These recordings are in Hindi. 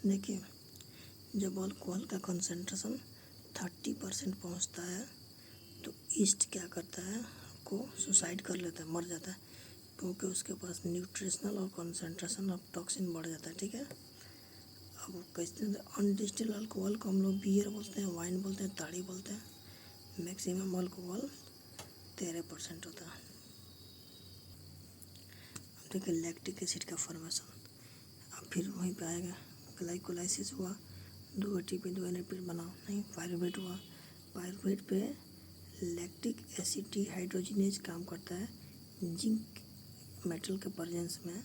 देखिए, जब अल्कोहल का कंसंट्रेशन 30% पहुँचता है तो ईस्ट क्या करता है, को सुसाइड कर लेता है, मर जाता है, क्योंकि उसके पास न्यूट्रिशनल और कंसंट्रेशन ऑफ टॉक्सिन बढ़ जाता है। ठीक है, अब कहते हैं अनडिस्टिल्ड अल्कोहल को हम लोग बियर बोलते हैं, वाइन बोलते हैं, ताड़ी बोलते हैं। मैक्सिमम अल्कोहल 13% होता है। अब देखिए लैक्टिक एसिड का फॉर्मेशन, अब फिर वहीं पे आएगा, ग्लाइकोलाइसिस हुआ, 2 ATP 2 NAD बनाओ, नहीं पायरुवेट हुआ, पायरुवेट पे लैक्टिक एसिड डिहाइड्रोजिनेज काम करता है, जिंक मेटल के प्रेजेंस में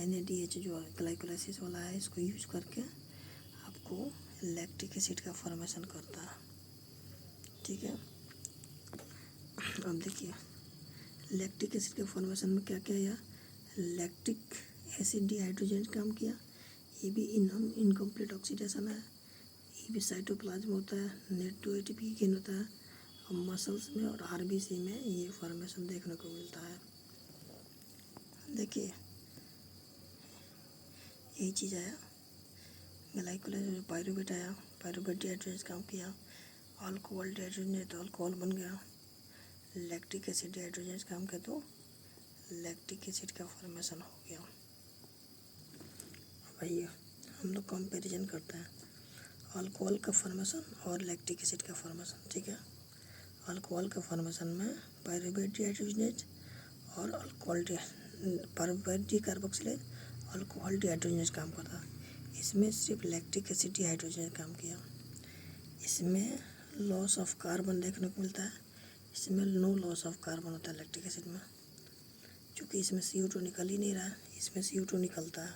NADH जो ग्लाइकोलाइसिस वाला है इसको यूज करके आपको लैक्टिक एसिड का फॉर्मेशन करता है। ठीक है, अब देखिए लैक्टिक एसिड के फॉर्मेशन में क्या क्या किया, लैक्टिक एसिड डिहाइड्रोजिनेज काम किया, ये भी इनकम्प्लीट ऑक्सीडेशन है, ये भी साइटोप्लाज्म होता है, नेट टू ATP गेन होता है, और मसल्स में और RBC में ये फॉर्मेशन देखने को मिलता है। देखिए यही चीज़ आया, ग्लाइकोलाइसिस पायरुवेट आया, पायरुवेट डिहाइड्रोजिनेज काम किया, अल्कोहल डिहाइड्रोजिनेज तो अल्कोहल बन गया, लैक्टिक एसिड डिहाइड्रोजिनेज काम किया तो लैक्टिक एसिड का फॉर्मेशन हो गया। भाई हम लोग कंपैरिजन करते हैं अल्कोहल का फॉर्मेशन और लैक्टिक एसिड का फॉर्मेशन। ठीक है, अल्कोहल का फॉर्मेशन में पायरुवेट डिहाइड्रोजिनेज और पायरुवेट डिकार्बोक्सिलेज अल्कोहल डिहाइड्रोजिनेज काम करता, इसमें सिर्फ लैक्टिक एसिड डिहाइड्रोजिनेज काम किया। इसमें लॉस ऑफ कार्बन देखने को मिलता है, इसमें नो लॉस ऑफ कार्बन होता है लैक्टिक एसिड में, क्योंकि इसमें CO2 निकल ही नहीं रहा है, इसमें CO2 निकलता है।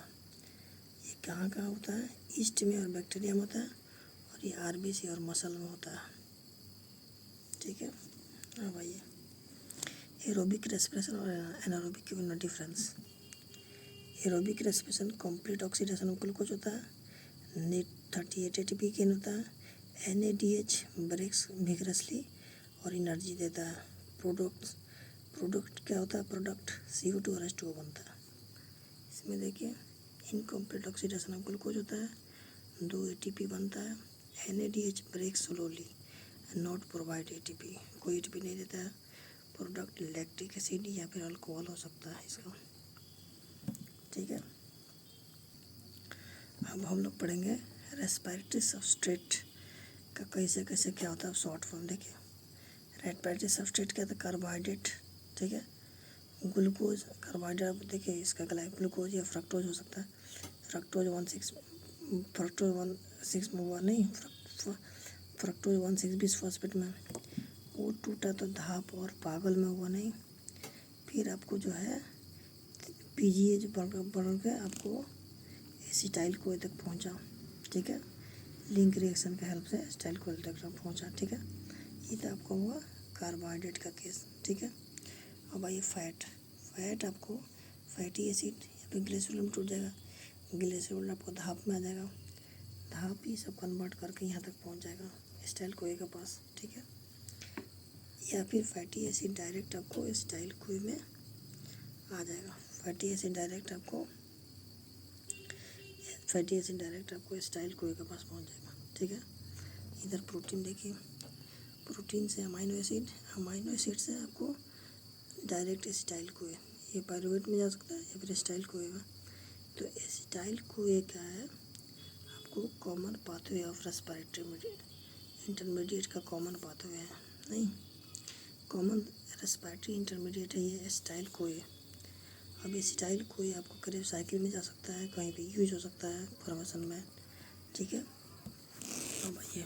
ये कहाँ कहाँ होता है, ईस्ट में और बैक्टीरिया में होता है, और ये RBC और मसल में होता है। ठीक है, हाँ भाई, एरोबिक रेस्पिरेशन और एनारोबिक के बीच difference. Aerobic respiration complete oxidation of glucose होता है, नेट 38 ATP गेन होता है, NADH ब्रेक्स विगरसली और एनर्जी देता है। प्रोडक्ट क्या होता है, प्रोडक्ट CO2 और H2O बनता है। इसमें देखिए इनकम्प्लीट ऑक्सीडेशन ऑफ ग्लूकोज होता है, 2 ATP बनता है, NADH break slowly, not provide ATP, कोई ATP नहीं देता है। प्रोडक्ट लैक्टिक एसिड या फिर अल्कोहल हो सकता है इसका। ठीक है, अब हम लोग पढ़ेंगे रेस्पिरेटरी सबस्ट्रेट का कैसे कैसे क्या होता है शॉर्ट फॉर्म। देखिए रेस्पिरेटरी सबस्ट्रेट क्या होता है, कार्बोहाइड्रेट। ठीक है, ग्लूकोज कार्बोहाइड्रेट, देखिए इसका ग्लूकोज या फ्रक्टोज हो सकता है, फ्रक्टोज 1,6 में हुआ नहीं, फ्रक्टोज 1,6 बिसफॉस्फेट में वो टूटा तो धाप और पागल में हुआ नहीं, फिर आपको जो है PGH बढ़ के आपको एसिटाइल कोए तक पहुंचा। ठीक है, लिंक रिएक्शन के हेल्प से एसिटाइल कोए तक पहुंचा। ठीक है, ये तो आपको हुआ कार्बोहाइड्रेट का केस। ठीक है, अब आइए फैट आपको फैटी एसिड या फिर ग्लिसरॉल में टूट जाएगा, ग्लिसरॉल आपको धाप में आ जाएगा, धाप ही सब कन्वर्ट करके यहाँ तक पहुँच जाएगा एसिटाइल कोए के पास। ठीक है, या फिर फैटी एसिड डायरेक्ट आपको एसिटाइल कोए में आ जाएगा, फैटी एसिड डायरेक्ट आपको एसिटाइल कोए के पास पहुँच जाएगा। ठीक है, इधर प्रोटीन देखिए, प्रोटीन से अमाइनो एसिड से आपको डायरेक्ट एसिटाइल कोए, ये पायरुवेट में जा सकता है या फिर एसिटाइल कोए में। तो एसिटाइल कोए क्या है, आपको common pathway of respiratory intermediate का कॉमन पाथवे है, नहीं कॉमन रेस्पिरेटरी इंटरमीडिएट है ये एसिटाइल कोए। अब एसिटाइल कोए आपको करीब साइकिल में जा सकता है, कहीं भी यूज हो सकता है फॉर्मेशन में। ठीक है, अब आइए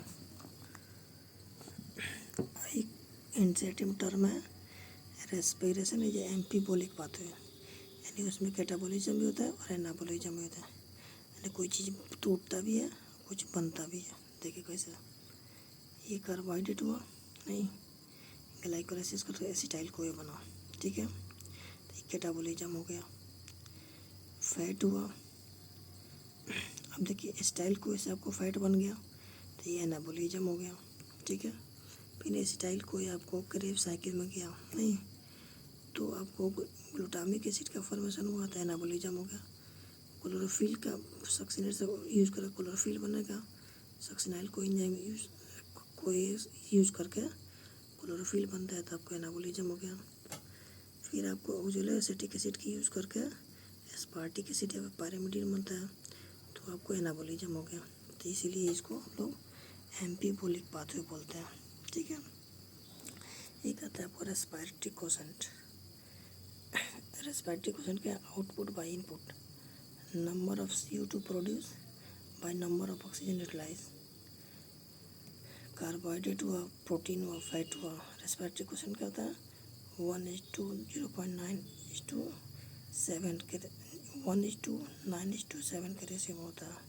एक इंसेटिव टर्म है रेस्पिरेशन इज एम्फीबोलिक पाथवे, यानी उसमें कैटाबोलिज्म भी होता है और एनाबोलिज्म भी होता है, यानी कोई चीज़ टूटता भी है कुछ बनता भी है। देखिए कैसे, ये कार्बोहाइड्रेट हुआ नहीं, ग्लाइकोलाइसिस करके एसिटाइल कोए बना। ठीक है, तो ये कैटाबोलिज्म हो गया। फैट हुआ, अब देखिए एसिटाइल कोए से आपको फैट बन गया तो ये एनाबोलिज्म हो गया। ठीक है, फिर एसिटाइल कोए आपको करीब साइकिल में गया नहीं, तो आपको ग्लूटामिक एसिड का फॉर्मेशन हुआ तो एनाबोलिज्म हो गया, क्लोरोफिल का सक्सिनेट से यूज़ करके क्लोरोफिल बनेगा। सक्सिनाइल को एंजाइम यूज़ करके क्लोरोफिल बनता है, तो आपको एनाबोलिज्म हो गया। फिर आपको ऑक्जेलो एसिटिक एसिड की यूज़ करके एस्पार्टिक एसिड या पायरिमिडीन बनता है, तो आपको एनाबोलिज्म हो गया। तो इसीलिए इसको हम लोग एम्फीबोलिक पाथवे बोलते हैं, ठीक है। एक आता है आपको रेस्पिरेटरी कोशेंट। रेस्पिरेटरी कोशेंट क्या, output by input, number of CO2 produce by number of oxygen utilize. Carbohydrate हुआ, प्रोटीन हुआ, फैट हुआ, रेस्पिरेटरी कोशेंट क्या होता है 1:0.9:7 के 1:9:7 के रेशियो में होता है।